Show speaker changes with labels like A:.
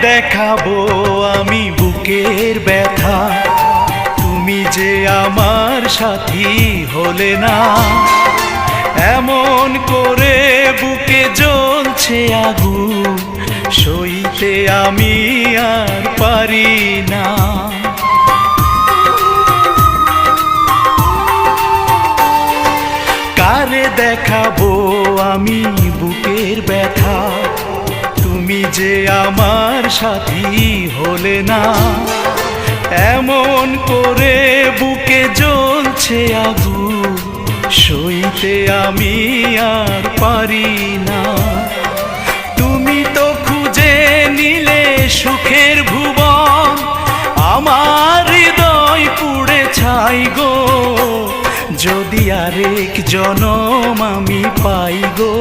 A: দেখাবো আমি বুকের ব্যথা, তুমি যে আমার সাথী হলে না। এমন করে বুকে জ্বলছে আগুন, সইতে আমি আর পারি না। কারে দেখাবো আমি বুকের ব্যথা, তুমি যে আমার সাথী হলে না। এমন করে বুকে জ্বলছে আগুন, সইতে আমি আর পারি না। তুমি তো খুঁজে নিলে সুখের ভুবন, আমার হৃদয় পুড়ে ছাই গো। যদি আরেক জনম আমি পাই গো।